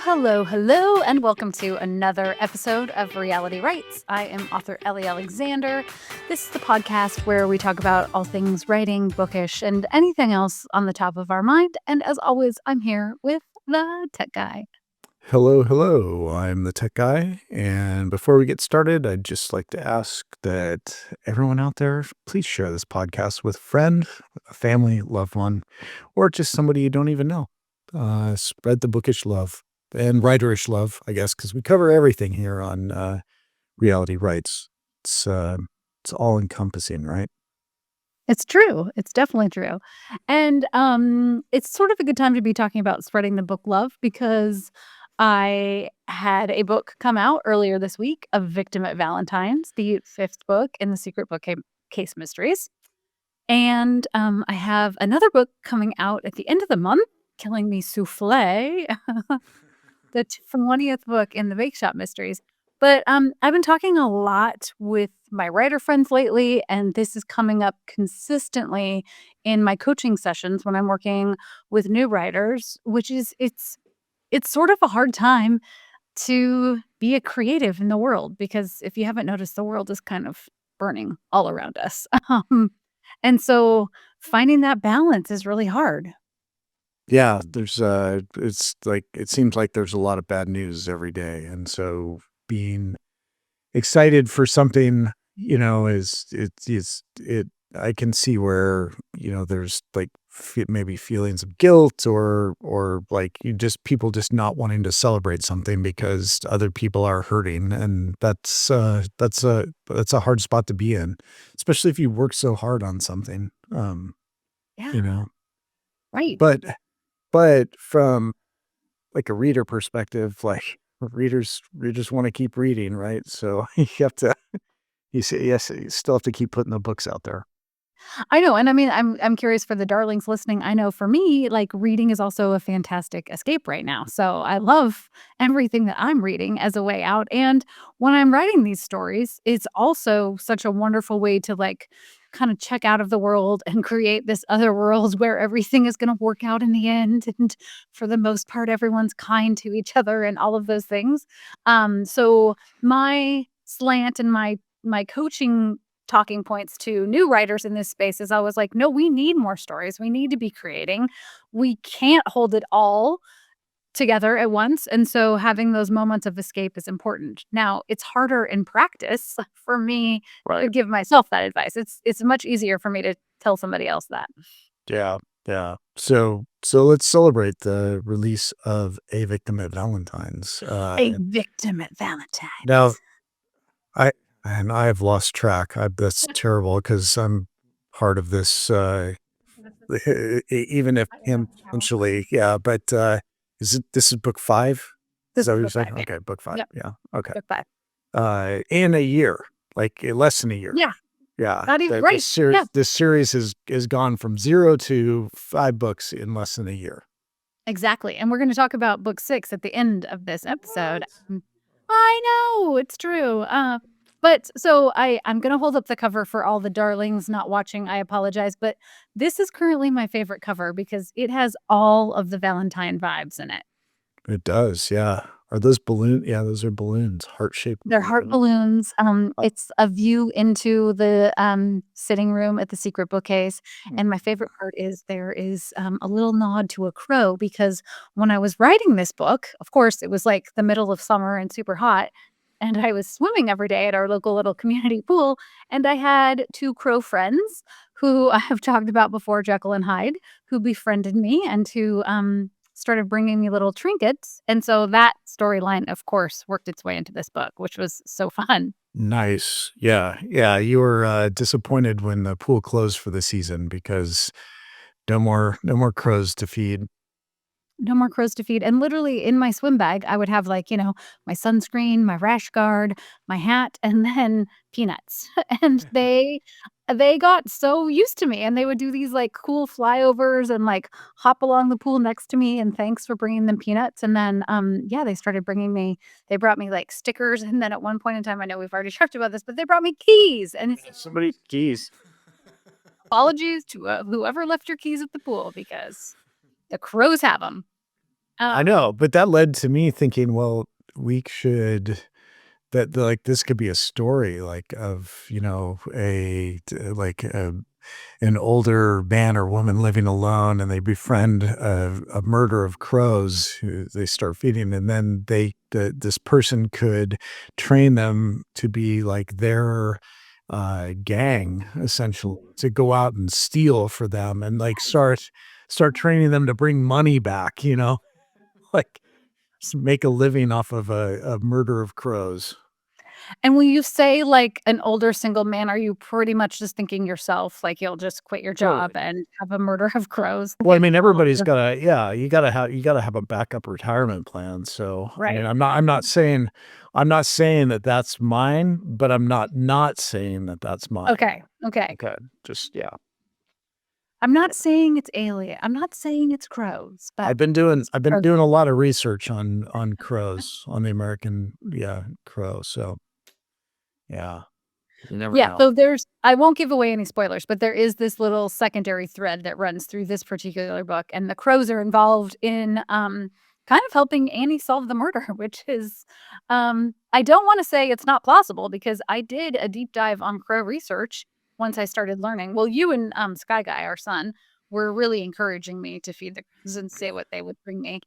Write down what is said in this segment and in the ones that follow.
Hello, and welcome to another episode of Reality Writes. I am author Ellie Alexander. This is the podcast where we talk about all things writing, bookish, and anything else on the top of our mind. And as always, I'm here with the tech guy. Hello. I'm the tech guy. And before we get started, I'd just like to ask that everyone out there, please share this podcast with a friend, a family, loved one, or just somebody you don't even know. Spread the bookish love and writerish love, I guess, because we cover everything here on Reality Writes. It's all encompassing, right? It's true. It's definitely true. And it's sort of a good time to be talking about spreading the book love because I had a book come out earlier this week, A Victim at Valentine's, the fifth book in the Secret Bookcase Mysteries. And I have another book coming out at the end of the month, Killing Me Souffle, the 20th book in the Bake Shop Mysteries. But I've been talking a lot with my writer friends lately, and this is coming up consistently in my coaching sessions when I'm working with new writers, which is it's sort of a hard time to be a creative in the world because if you haven't noticed, the world is kind of burning all around us. And so finding that balance is really hard. Yeah, it's like, it seems like there's a lot of bad news every day. And so being excited for something, I can see where, there's like maybe feelings of guilt or like people just not wanting to celebrate something because other people are hurting. And that's a hard spot to be in, especially if you work so hard on something. Yeah, You know, right. but but from like a reader perspective, like readers want to keep reading, right? So you have to you say yes, you still have to keep putting the books out there. I know, and I mean, I'm curious for the darlings listening. I know for me, like, reading is also a fantastic escape right now, so I love everything that I'm reading as a way out, and when I'm writing these stories, it's also such a wonderful way to, like, kinda check out of the world and create this other world where everything is gonna work out in the end, and for the most part, everyone's kind to each other and all of those things. So my slant and my coaching talking points to new writers in this space is always like, no, we need more stories. We need to be creating. We can't hold it all together at once. And so having those moments of escape is important. Now, it's harder in practice for me to Right. give myself that advice. It's much easier for me to tell somebody else that. Yeah. Yeah. So let's celebrate the release of A Victim at Valentine's. A victim at Now Valentine's. I and I have lost track. That's terrible because I'm part of this. Even if potentially, yeah. But this is book five? Is This that is what you're book saying? 5. Yeah. Okay, book five. Yep. Yeah. Okay. Book 5. In a year, like less than a year. Yeah. Yeah, Not even right. Yeah. this series has gone from 0 to 5 books in less than a year. Exactly, and we're gonna talk about book 6 at the end of this episode. What? I know, it's true, but so I'm gonna hold up the cover for all the darlings not watching, I apologize, but this is currently my favorite cover because it has all of the Valentine vibes in it. It does, yeah. Are those balloon yeah, those are balloons, heart-shaped They're heart balloons. balloons, Uh, it's a view into the, sitting room at the secret bookcase, and my favorite part is there is, a little nod to a crow because when I was writing this book, of course, it was, like, the middle of summer and super hot, and I was swimming every day at our local little community pool, and I had 2 crow friends who I have talked about before, Jekyll and Hyde, who befriended me and who, started bringing me little trinkets, and so that storyline, of course, worked its way into this book, which was so fun. Nice. Yeah, yeah, you were, disappointed when the pool closed for the season because no more crows to feed. No more crows to feed, and literally in my swim bag, I would have, like, my sunscreen, my rash guard, my hat, and then peanuts, and they got so used to me, and they would do these, like, cool flyovers and, like, hop along the pool next to me, and thanks for bringing them peanuts, and then, yeah, they brought me, like, stickers, and then at one point in time, I know we've already talked about this, but they brought me keys, and it's Somebody geez. apologies to, whoever left your keys at the pool because the crows have them. I know, but that led to me thinking, well, we should like this could be a story like of, like an older man or woman living alone, and they befriend a murder of crows who they start feeding, and then this person could train them to be like their gang, essentially, to go out and steal for them, and like start training them to bring money back, like make a living off of a murder of crows. And when you say, like, an older single man, are you pretty much just thinking yourself, like, you'll just quit your job Totally. and have a murder of crows? Well, I mean, Oh, everybody's the gotta, you gotta have a backup retirement plan, so, I mean, right. I'm not saying that that's mine, but I'm not saying that that's mine. Okay, okay. Okay, just yeah. I'm not saying it's alien. I'm not saying it's crows, but I've been or doing a lot of research on crows, on the American, crow, so, yeah, you never yeah, know. so I won't give away any spoilers, but there is this little secondary thread that runs through this particular book, and the crows are involved in, kind of helping Annie solve the murder, which is, I don't wanna say it's not plausible because I did a deep dive on crow research once I started learning. Well, you and, Sky Guy, our son, were really encouraging me to feed the crows and say what they would bring me.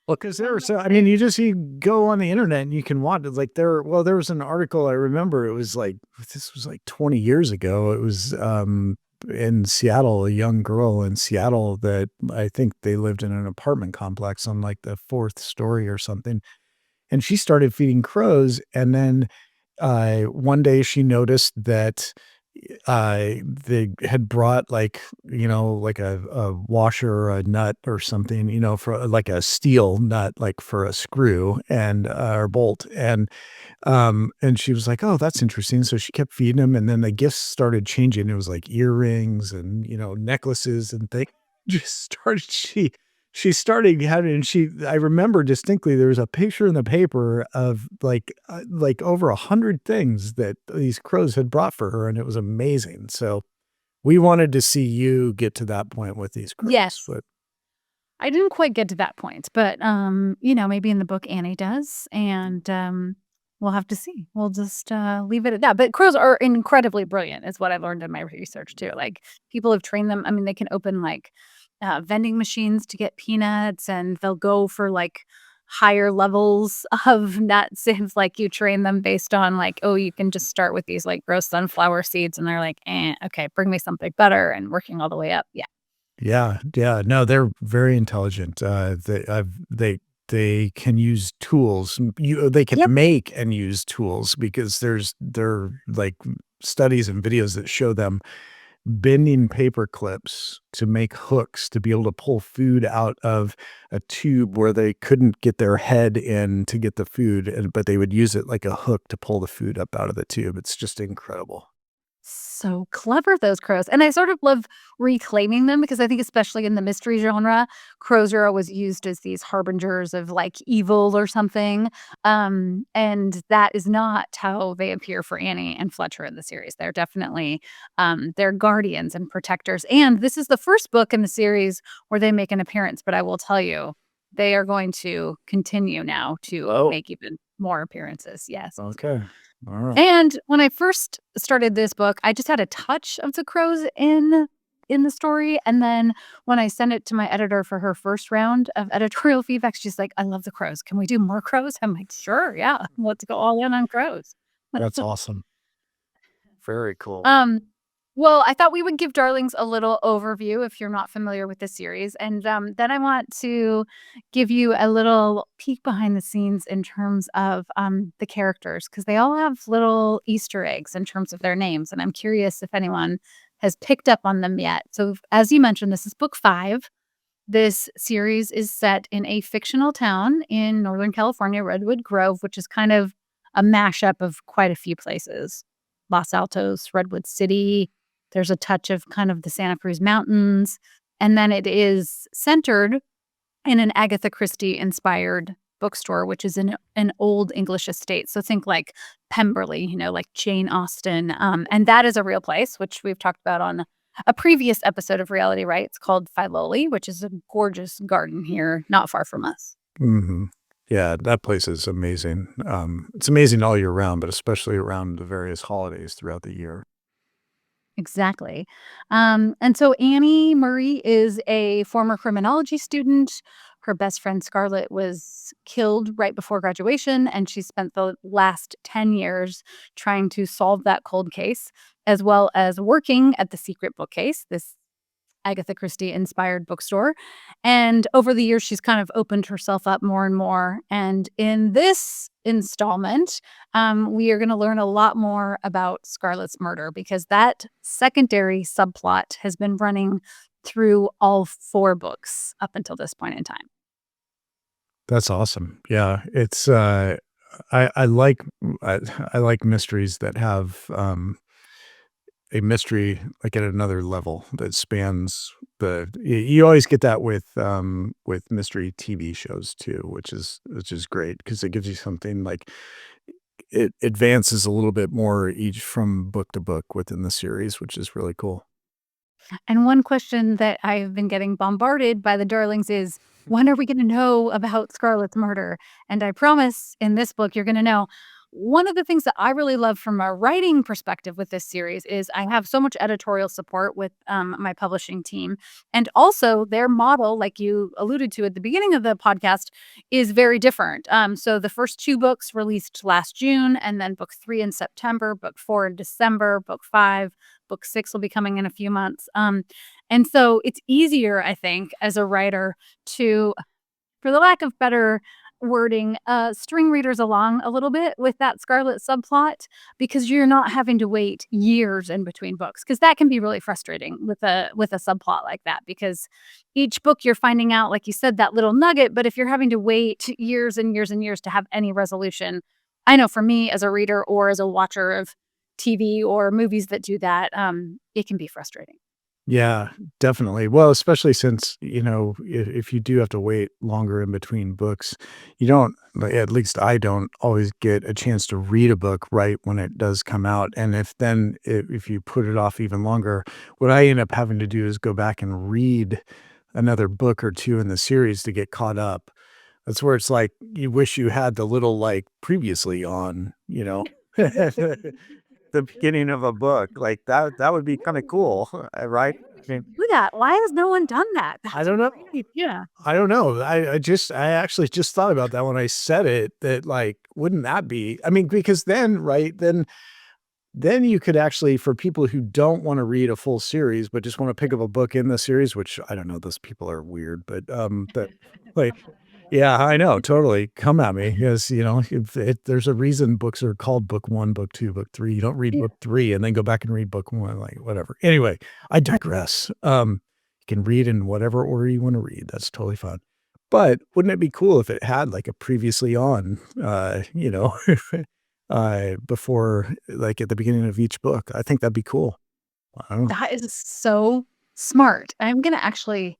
Well, because there One are might so I mean, say. you go on the internet and you can watch it, like, there was an article I remember, it was like this was like 20 years ago, it was, in Seattle, a young girl in Seattle that I think they lived in an apartment complex on, like, the 4th story or something, and she started feeding crows, and then, one day she noticed that they had brought, like, like a washer or a nut or something, for like a steel nut, like for a screw and or bolt, and she was like, "Oh, that's interesting." So she kept feeding him, and then the gifts started changing. It was like earrings and, necklaces and things. Just started she started having, and I remember distinctly there was a picture in the paper of like over 100 things that these crows had brought for her, and it was amazing. So we wanted to see you get to that point with these crows, Yes. but I didn't quite get to that point, but, maybe in the book Annie does, and, we'll have to see. We'll just, leave it at that, but crows are incredibly brilliant is what I learned in my research too, like, people have trained them. I mean, they can open, like, vending machines to get peanuts, and they'll go for, like, higher levels of nuts if, like, you train them based on, like, "Oh, you can just start with these, like, gross sunflower seeds," and they're like, okay, bring me something better," and working all the way up, yeah. yeah, yeah. No, they're very intelligent. They can use tools. They can Yep. make and use tools because there are like studies and videos that show them bending paper clips to make hooks to be able to pull food out of a tube where they couldn't get their head in to get the food, but they would use it like a hook to pull the food up out of the tube. It's just incredible. So clever, those crows, and I sort of love reclaiming them because I think especially in the mystery genre, crows are always used as these harbingers of, like, evil or something, and that is not how they appear for Annie and Fletcher in the series. They're definitely, they're guardians and protectors, and this is the first book in the series where they make an appearance, but I will tell you, they are going to continue now to Oh, make even more appearances, yes. okay. All right. And when I first started this book, I just had a touch of the crows in the story, and then when I sent it to my editor for her first round of editorial feedback, she's like, "I love the crows. Can we do more crows?" I'm like, "Sure, yeah. Let's go all in on crows." That's awesome. Very cool. Um, well, I thought we would give Darlings a little overview if you're not familiar with the series, and, then I want to give you a little peek behind the scenes in terms of, the characters because they all have little Easter eggs in terms of their names, and I'm curious if anyone has picked up on them yet. So, as you mentioned, this is book 5. This series is set in a fictional town in Northern California, Redwood Grove, which is kind of a mashup of quite a few places. Los Altos, Redwood City. There's a touch of kind of the Santa Cruz Mountains. And then it is centered in an Agatha Christie inspired bookstore, which is in an old English estate. So think like Pemberley, like Jane Austen. And that is a real place, which we've talked about on a previous episode of Reality Rights called Philoli, which is a gorgeous garden here not far from us. Mhm. Yeah, that place is amazing. It's amazing all year round, but especially around the various holidays throughout the year. Exactly. And so Annie Murray is a former criminology student. Her best friend Scarlett was killed right before graduation, and she spent the last 10 years trying to solve that cold case, as well as working at the Secret Bookcase, this Agatha Christie inspired bookstore. And over the years, she's kind of opened herself up more and more. And in this installment, we are going to learn a lot more about Scarlett's murder because that secondary subplot has been running through all four books up until this point in time. That's awesome. Yeah, it's, I like I I like mysteries that have, a mystery, like, at another level that spans you always get that with mystery TV shows too, which is great because it gives you something like it advances a little bit more each from book to book within the series, which is really cool. And one question that I've been getting bombarded by the darlings is, when are we going to know about Scarlett's murder? And I promise in this book, you're going to know. One of the things that I really love from a writing perspective with this series is I have so much editorial support with my publishing team. And also, their model, like you alluded to at the beginning of the podcast, is very different. So, the first two books released last June, and then book three in September, book four in December, book five book 6 will be coming in a few months. And so it's easier, I think, as a writer to, for the lack of better wording, string readers along a little bit with that Scarlet subplot because you're not having to wait years in between books. Because that can be really frustrating with a subplot like that because each book you're finding out, like you said, that little nugget, but if you're having to wait years and years and years to have any resolution, I know for me as a reader or as a watcher of TV or movies that do that, it can be frustrating. Yeah, definitely. Well, especially since, if you do have to wait longer in between books, you don't, like, at least I don't always get a chance to read a book right when it does come out. And if you put it off even longer, what I end up having to do is go back and read another book or two in the series to get caught up. That's where it's like you wish you had the little like previously on. The beginning of a book, like, that would be kinda cool, right? I mean, Do that. Why has no one done that? I That's a don't know. great idea. I don't know. I actually just thought about that when I said it, that, like, wouldn't that be I mean, because then, right, then you could actually for people who don't wanna read a full series, but just wanna pick up a book in the series, which I don't know, those people are weird, but, that like yeah, I know, totally. Come at me because, if there's a reason books are called book 1, book 2, book 3. You don't read Yeah. book 3 and then go back and read book 1, like, whatever. Anyway, I digress. You can read in whatever order you wanna read. That's totally fine. But wouldn't it be cool if it had, like, a previously on, before like, at the beginning of each book? I think that'd be cool. I don't know. That is so smart. I'm gonna actually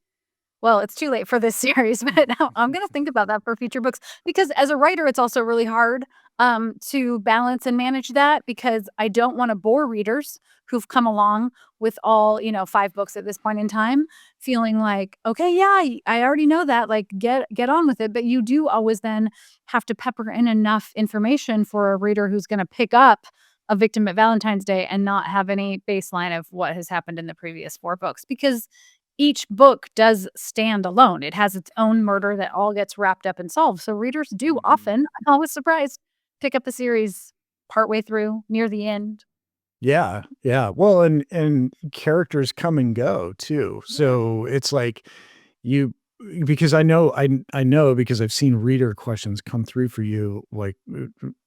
well, it's too late for this series, but now I'm gonna think about that for future books because as a writer, it's also really hard, to balance and manage that because I don't wanna bore readers who've come along with all, 5 books at this point in time, feeling like, "Okay, yeah, I already know that, like, get on with it," but you do always then have to pepper in enough information for a reader who's gonna pick up A Victim at Valentine's Day and not have any baseline of what has happened in the previous 4 books because each book does stand alone. It has its own murder that all gets wrapped up and solved. So readers do Mhm. often, I'm always surprised, pick up the series partway through, near the end. Yeah, yeah. Well, and characters come and go too. Yeah. So it's like you because I know because I've seen reader questions come through for you, like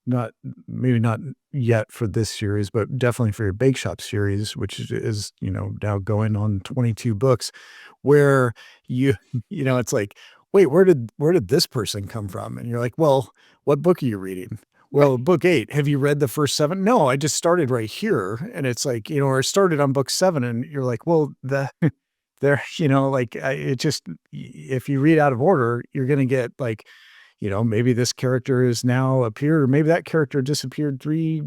not maybe not yet for this series, but definitely for your Bake Shop series, which is now going on 22 books, where you it's like, wait, where did this person come from? And you're like, well, what book are you reading? Well, book 8, have you read the first 7? No, I just started right here. And it's like, or I started on book 7 and you're like, well, there, like it just, if you read out of order, you're going to get like, maybe this character is now appeared, or maybe that character disappeared 3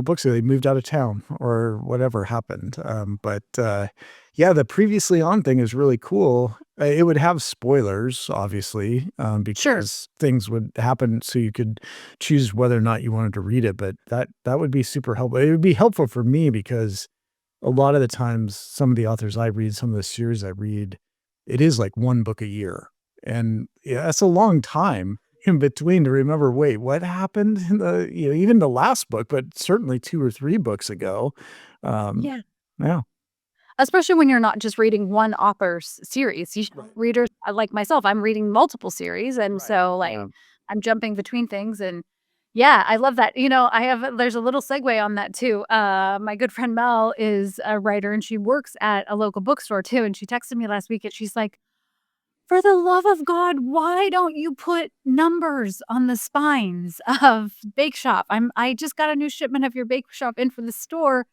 books, or they moved out of town or whatever happened. Yeah, the previously on thing is really cool. It would have spoilers, obviously, Sure. because things would happen so you could choose whether or not you wanted to read it, but that would be super helpful. It would be helpful for me because a lot of the times, some of the authors I read, some of the series I read, it is like 1 book a year, and, yeah, that's a long time in between to remember, "Wait, what happened in even the last book," but certainly 2 or 3 books ago. Um, Yeah. yeah. Especially when you're not just reading one author's series. Right. Readers like myself, I'm reading multiple series, and Right. so, like, Yeah. I'm jumping between things, and yeah, I love that. There's a little segue on that too. My good friend Mel is a writer, and she works at a local bookstore too, and she texted me last week, and she's like, "For the love of God, why don't you put numbers on the spines of Bake Shop? I just got a new shipment of your Bake Shop in for the store,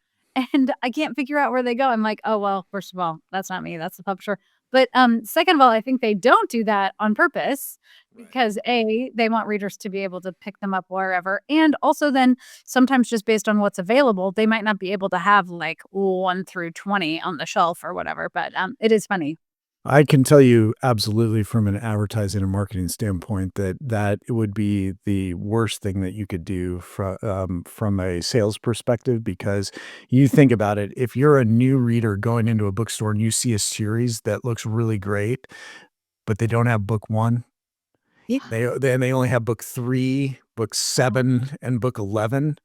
and I can't figure out where they go." I'm like, "Oh, well, first of all, that's not me, that's the publisher." But, second of all, I think they don't do that on purpose Right. because, A, they want readers to be able to pick them up wherever, and also then sometimes just based on what's available, they might not be able to have, like, 1 through 20 on the shelf or whatever, but, it is funny. I can tell you absolutely from an advertising and marketing standpoint that it would be the worst thing that you could do from a sales perspective, because you think about it, if you're a new reader going into a bookstore and you see a series that looks really great, but they don't have book 1, Yeah. they only have book 3, book Oh, 7, and book 11.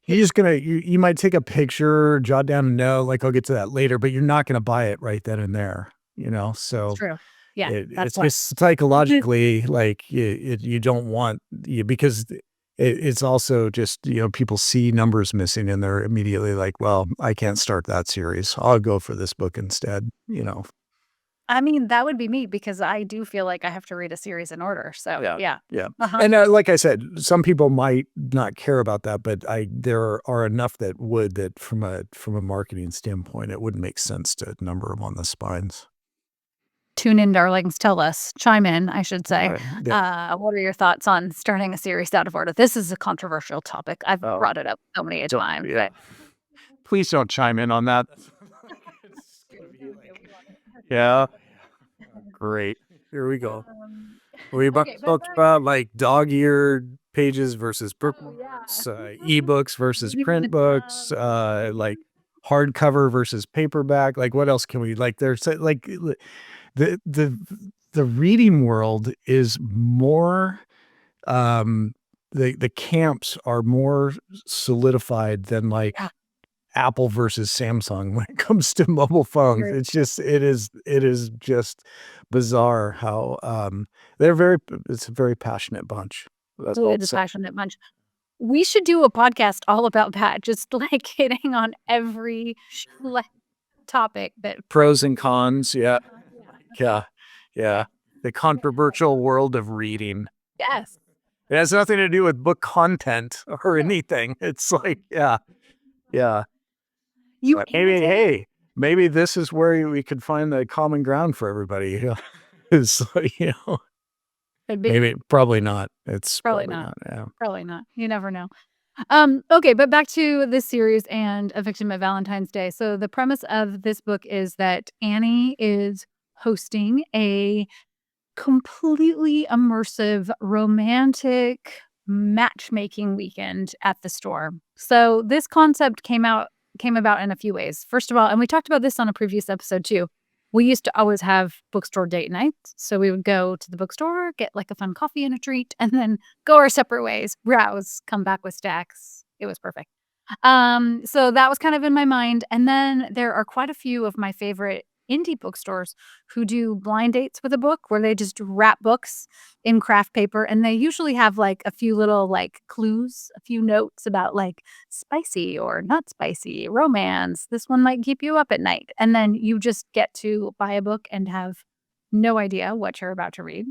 yeah. You might take a picture, jot down a note, like, "I'll get to that later," but you're not gonna buy it right then and there, It's so true. Yeah, that's it's why. just psychologically, like, you don't want you because it's also just, people see numbers missing and they're immediately like, "Well, I can't start that series. I'll go for this book instead." I mean, that would be me because I do feel like I have to read a series in order, so Yeah, yeah. yeah. Uh-huh. And, like I said, some people might not care about that, but I there are enough that would, that from a marketing standpoint, it wouldn't make sense to number them on the spines. Tune in, darlings, tell us. Chime in, I should say. Right, yeah. What are your thoughts on starting a series out of order? This is a controversial topic. I've Oh, brought it up so many a don't time, yeah. but Please don't chime in on that. It's gonna be like, yeah, great. Here we go. Um, We about okay, but talked back. about, like, dog-eared pages versus Oh, yeah. bookmarks, ebooks versus Leaving the print books, tab. like, hardcover versus paperback, like, what else can we like, there's, like, the the the reading world is more, um the camps are more solidified than, like, Yeah, Apple versus Samsung when it comes to mobile phones. very It's true. just it is just bizarre how, it's a very passionate bunch. That's all I'll Good, say. passionate bunch. We should do a podcast all about that, just, like, hitting on every, like, topic that. Pros and cons, yeah. Yeah. Yeah, yeah. The Yeah, controversial world of reading. yes. It has nothing to do with book content or No, anything. It's like, yeah, yeah. you But maybe, annotate? hey, maybe this is where we could find the common ground for everybody. It's like, Could be. maybe probably not. It's Probably probably not. not, yeah. Probably not. You never know. Okay, but back to this series and A Victim of Valentine's Day. So the premise of this book is that Annie is hosting a completely immersive romantic matchmaking weekend at the store. So this concept came about in a few ways. First of all, and we talked about this on a previous episode too. We used to always have bookstore date nights. So we would go to the bookstore, get like a fun coffee and a treat, and then go our separate ways, browse, come back with stacks. It was perfect. So that was kind of in my mind, and then there are quite a few of my favorite indie bookstores who do blind dates with a book where they just wrap books in craft paper, and they usually have, like, a few little, like, clues, a few notes about, like, spicy or not spicy, romance, this one might keep you up at night, and then you just get to buy a book and have no idea what you're about to read.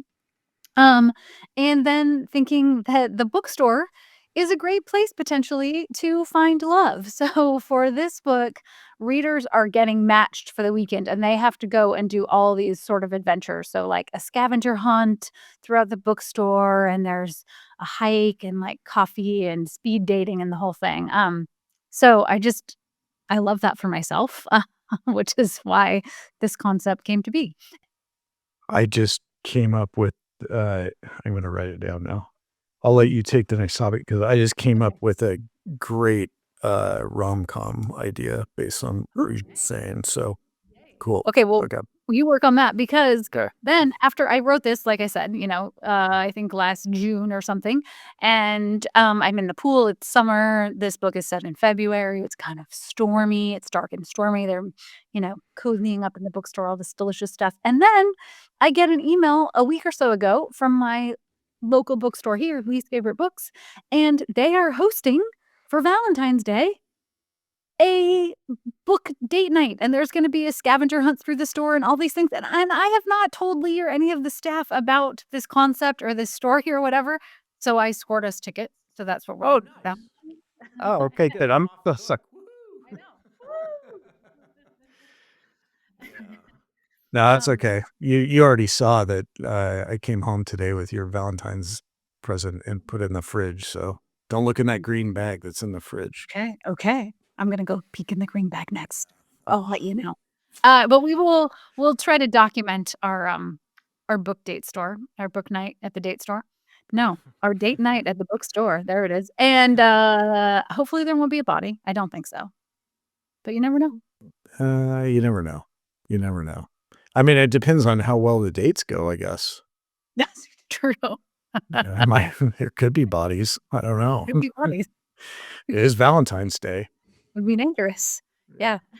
Um, and then thinking that the bookstore is a great place potentially to find love. So for this book, readers are getting matched for the weekend and they have to go and do all these sort of adventures. So like a scavenger hunt throughout the bookstore and there's a hike and like coffee and speed dating and the whole thing. So I love that for myself, which is why this concept came to be. I just came up with, uh I'm gonna write it down now. I'll let you take the next topic because I just came up Okay. with a great, rom-com idea based on what you're saying, so cool. Okay, well, Okay. you work on that because Okay. then after I wrote this, like I said, I think last June or something, and I'm in the pool. It's summer. This book is set in February. It's kind of stormy. It's dark and stormy. They're, cozying up in the bookstore, all this delicious stuff. And then I get an email a week or so ago from my local bookstore here, Least Favorite Books, and they are hosting for Valentine's Day a book date night, and there's gonna be a scavenger hunt through the store and all these things, and I have not told Lee or any of the staff about this concept or this store here or whatever, so I scored us tickets, so that's what we're Oh, doing for nice. Valentine's. Oh, okay, good. I'm the suck. I know. Woo! No, that's Um, okay. You already saw that, I came home today with your Valentine's present and put it in the fridge, so don't look in that green bag that's in the fridge. okay, okay. I'm gonna go peek in the green bag next. I'll let you know. But we'll try to document our book date store, our book night at the date store. No, our date night at the bookstore. There it is. And hopefully there won't be a body. I don't think so. But you never know. You never know. You never know. I mean, it depends on how well the dates go, I guess. That's true. Yeah, I might there could be bodies. I don't know. Could be bodies. It is Valentine's Day. Would be dangerous. Yeah. Yeah.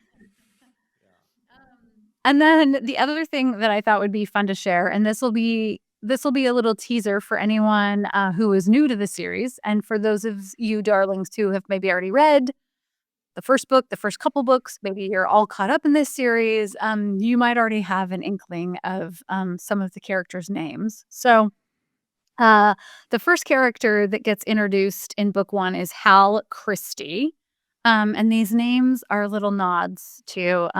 And then the other thing that I thought would be fun to share, and this will be a little teaser for anyone who is new to the series, and for those of you darlings who have maybe already read the first book, the first couple books, maybe you're all caught up in this series. You might already have an inkling of some of the characters' names. So uh, the first character that gets introduced in book one is Hal Christie. And these names are little nods to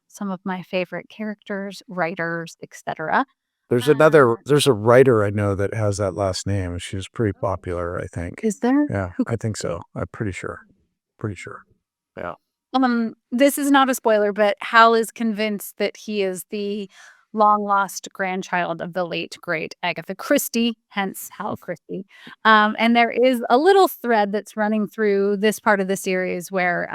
some of my favorite characters, writers, etc. Uh, There's a writer I know that has that last name. She's pretty popular, I think. is there? Yeah, Who I could think be? so. I'm pretty sure. Pretty sure. Yeah. This is not a spoiler, but Hal is convinced that he is the long lost grandchild of the late great Agatha Christie, hence Hal Christie. And there is a little thread that's running through this part of the series where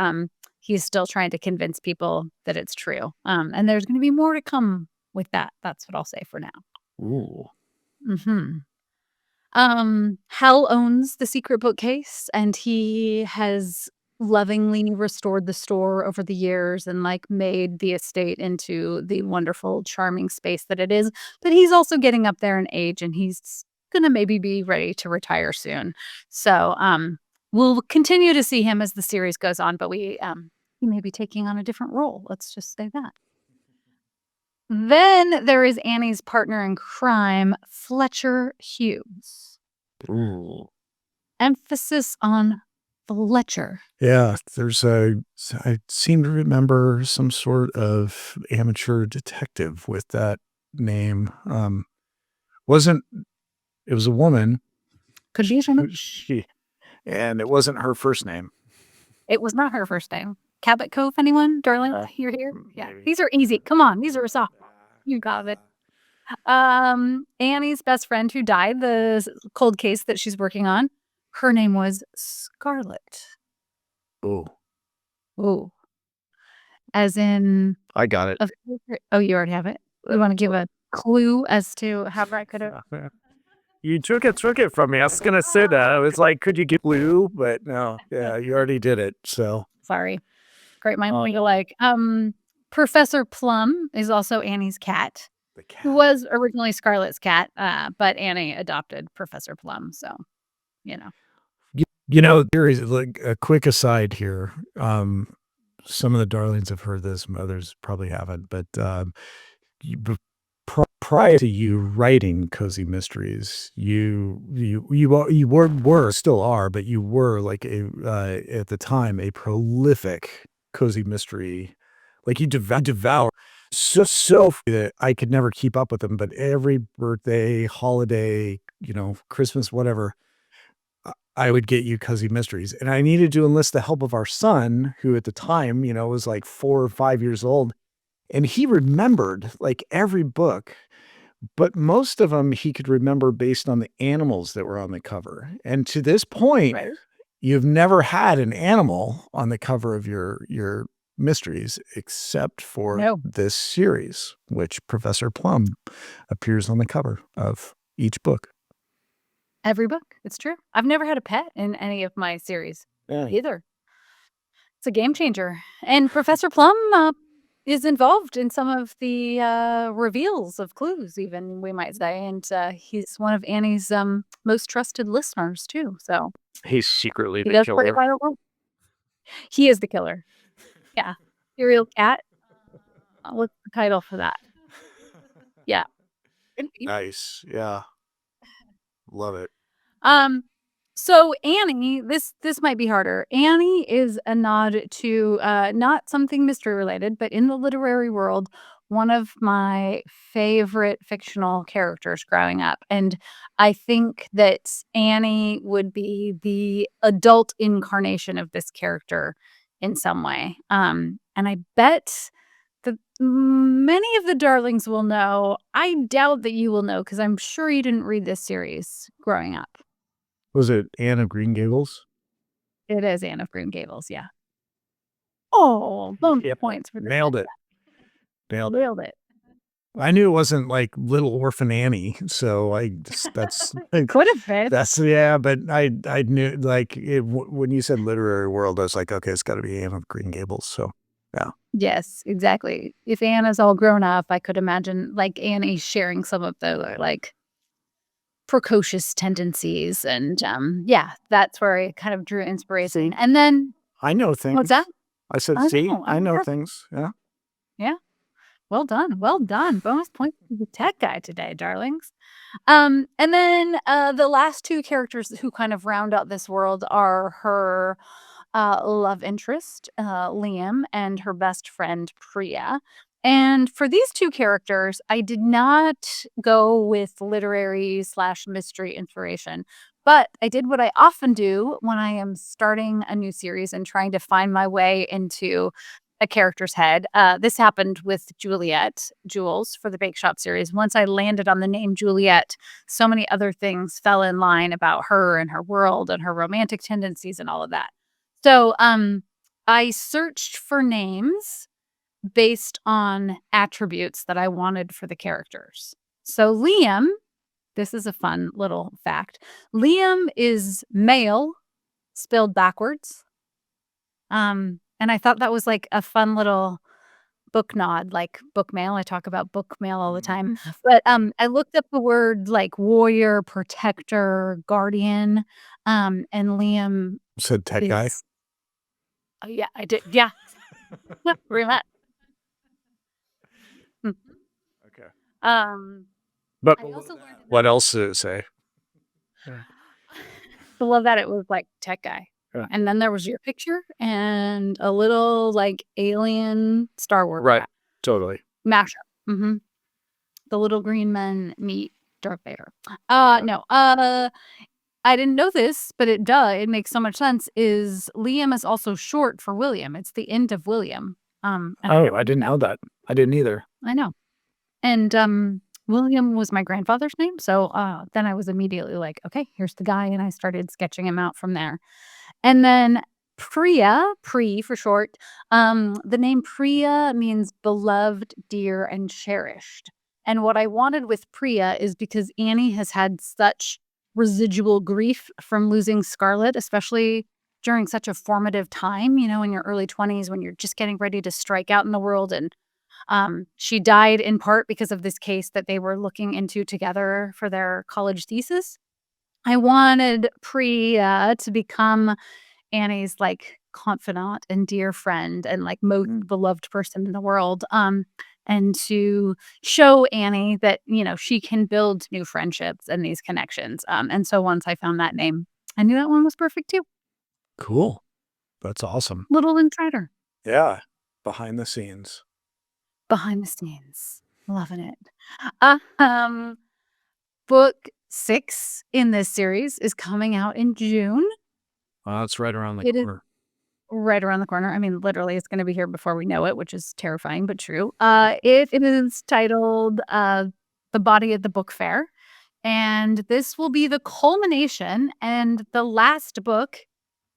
he's still trying to convince people that it's true. And there's going to be more to come with that. That's what I'll say for now. Ooh. Hmm. Hal owns the secret bookcase, and he has lovingly restored the store over the years and, like, made the estate into the wonderful, charming space that it is, but he's also getting up there in age, and he's gonna maybe be ready to retire soon. So, we'll continue to see him as the series goes on, but he may be taking on a different role, let's just say that. Then there is Annie's partner in crime, Fletcher Hughes. Ooh. Emphasis on Fletcher. Yeah, I seem to remember some sort of amateur detective with that name. Wasn't it was a woman. Could be a woman. She and it wasn't her first name. It was not her first name. Cabot Cove, anyone? Darling, you're here? Yeah. Maybe. These are easy. Come on, these are soft. You got it. Annie's best friend who died, the cold case that she's working on, her name was Scarlet. Oh, Ooh. As in I got it. a favorite. Oh, you already have it? You wanna give a clue as to how I could have. You took it from me. I was gonna say that. I was like, could you get blue? But no, yeah, you already did it. So Sorry. Great minds think alike. Professor Plum is also Annie's cat, the who cat. was originally Scarlet's cat, but Annie adopted Professor Plum, so, you know. There is like a quick aside here. Some of the darlings have heard this, and others probably haven't. But you, prior to you writing cozy mysteries, you were still are, but you were like a at the time a prolific cozy mystery. Like you devour so that I could never keep up with them. But every birthday, holiday, Christmas, whatever. I would get you Cozy Mysteries. And I needed to enlist the help of our son, who at the time, was like 4 or 5 years old. And he remembered like every book, but most of them he could remember based on the animals that were on the cover. And to this point, Right. you've never had an animal on the cover of your mysteries except for No, this series, which Professor Plum appears on the cover of each book. every book. It's true. I've never had a pet in any of my series Yeah. either. It's a game changer. And Professor Plum is involved in some of the reveals of clues, even we might say. And he's one of Annie's most trusted listeners, too. So He's secretly he the does play a killer. vital role. He is the killer. Yeah. Serial cat. What's the title for that? Yeah. And Nice. Yeah. Love it. Um, so Annie, this might be harder. Annie is a nod to not something mystery related, but in the literary world, one of my favorite fictional characters growing up. And I think that Annie would be the adult incarnation of this character in some way. And I bet that many of the darlings will know. I doubt that you will know because I'm sure you didn't read this series growing up. Was it Anne of Green Gables? It is Anne of Green Gables, yeah. Oh, bonus Yep. points for the Nailed it. Nailed it. nailed it. I knew it wasn't like Little Orphan Annie, so I just that's like, Could have been. that's yeah, but I knew like when you said literary world, I was like, okay, it's got to be Anne of Green Gables. So yeah, Yes, exactly. If Anna's all grown up, I could imagine, like, Annie sharing some of the, like, precocious tendencies and, yeah, that's where I kind of drew inspiration, see, and then I know what's things. that? I said, I see, know, I I'm know perfect. things. Yeah. Yeah, well done, well done. Bonus points to the tech guy today, darlings. And then, the last 2 characters who kind of round out this world are her, love interest, Liam, and her best friend, Priya. And for these 2 characters, I did not go with literary/mystery inspiration, but I did what I often do when I am starting a new series and trying to find my way into a character's head. This happened with Juliet, Jules, for the Bake Shop series. Once I landed on the name Juliet, so many other things fell in line about her and her world and her romantic tendencies and all of that. So, I searched for names based on attributes that I wanted for the characters. So Liam, this is a fun little fact. Liam is male, spelled backwards. And I thought that was like a fun little book nod, like book mail. I talk about book mail all the time. But I looked up the word like warrior, protector, guardian. And Liam Said tech guy. is yeah, I did. Yeah. Very much. Mhm. Okay. Um But I also learned in what that else did it say? Yeah. I love that it was like tech guy. Yeah. And then there was your picture and a little like alien Star Wars Right. Totally. mashup. Mhm. The little green men meet Darth Vader. Okay. No. I didn't know this, but it makes so much sense, is Liam is also short for William. It's the end of William. And I Oh, never I knew didn't that. know that. I didn't either. I know. And, William was my grandfather's name, so, then I was immediately like, "Okay, here's the guy," and I started sketching him out from there. And then Priya, Pri for short, the name Priya means beloved, dear, and cherished. And what I wanted with Priya is because Annie has had such residual grief from losing Scarlett, especially during such a formative time, in your early 20s when you're just getting ready to strike out in the world. And she died in part because of this case that they were looking into together for their college thesis. I wanted Priya to become Annie's, like, confidant and dear friend and, like, most beloved person in the world, and to show Annie that, she can build new friendships and these connections, and so once I found that name, I knew that one was perfect too. Cool. That's awesome. Little insider. Yeah. Behind the scenes. Behind the scenes. Loving it. Uh, um, book 6 in this series is coming out in June. It's right around the It is corner. right around the corner. I mean, literally, it's gonna be here before we know it, which is terrifying but true. It is titled, The Body of the Book Fair, and this will be the culmination and the last book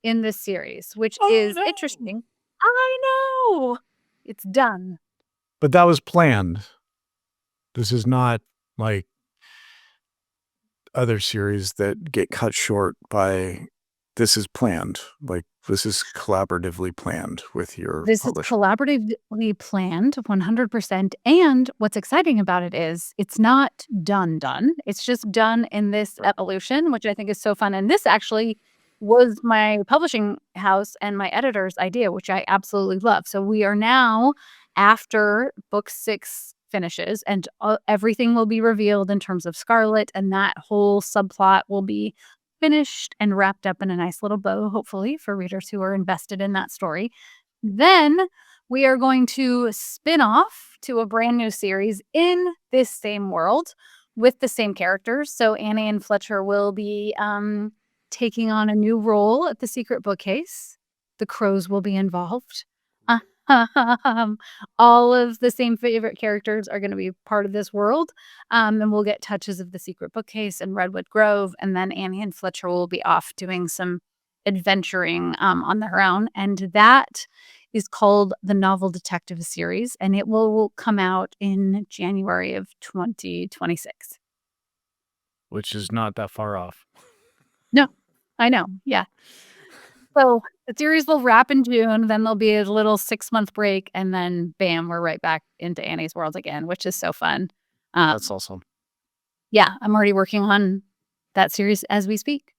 in this series, which Oh, is no. interesting. I know! It's done. But that was planned. This is not like other series that get cut short by this is planned. Like, this is collaboratively planned with your This is publisher. collaboratively planned 100%, and what's exciting about it is it's not done. It's just done in this evolution, which I think is so fun, and this actually was my publishing house and my editor's idea, which I absolutely love. So we are now after book 6 finishes, and, everything will be revealed in terms of Scarlet, and that whole subplot will be finished and wrapped up in a nice little bow, hopefully, for readers who are invested in that story. Then we are going to spin off to a brand new series in this same world with the same characters. So Annie and Fletcher will be taking on a new role at the Secret Bookcase. The crows will be involved. Um, all of the same favorite characters are going to be part of this world. And we'll get touches of the Secret Bookcase and Redwood Grove. And then Annie and Fletcher will be off doing some adventuring on their own. And that is called the Novel Detective Series. And it will come out in January of 2026. Which is not that far off. No, I know. Yeah. So the series will wrap in June, then there'll be a little 6-month break, and then bam, we're right back into Annie's world again, which is so fun. That's awesome. Yeah, I'm already working on that series as we speak.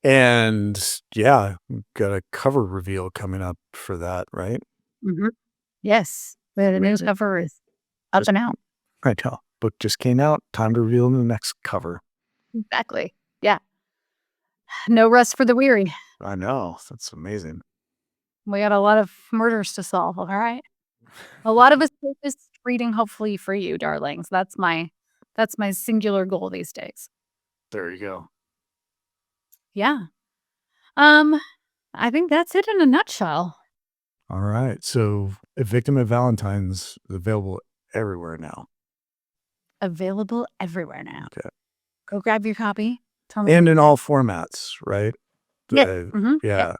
And yeah, we've got a cover reveal coming up for that, right? Mhm. Yes, the new Amazing. cover is up Just and out. right now. Book just came out. Time to reveal the next cover. Exactly. Yeah. No rest for the weary. I know. That's amazing. We got a lot of murders to solve, all right? A lot of escapist reading, hopefully for you, darlings. That's my singular goal these days. There you go. Yeah. Um, I think that's it in a nutshell. All right. So, A Victim of Valentine's is available everywhere now. Available everywhere now. Okay. Go grab your copy. Tell me. And in all formats, right? Yeah. Yeah. Yeah.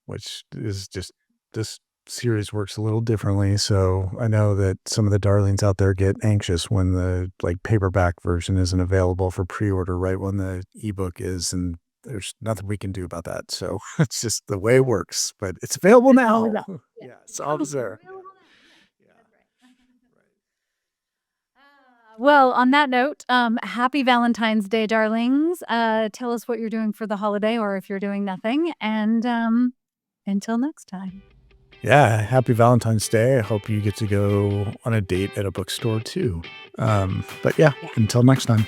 Which is just this series works a little differently. So I know that some of the darlings out there get anxious when the like paperback version isn't available for pre-order right when the ebook is, and there's nothing we can do about that. So it's just the way it works. But it's available It's now. always up. Yeah. Yeah, it's always there. Available now. Yeah, Yeah. that's right. Well, on that note, happy Valentine's Day, darlings. Tell us what you're doing for the holiday or if you're doing nothing. And until next time. Yeah, happy Valentine's Day. I hope you get to go on a date at a bookstore too. But yeah, Yeah. until next time.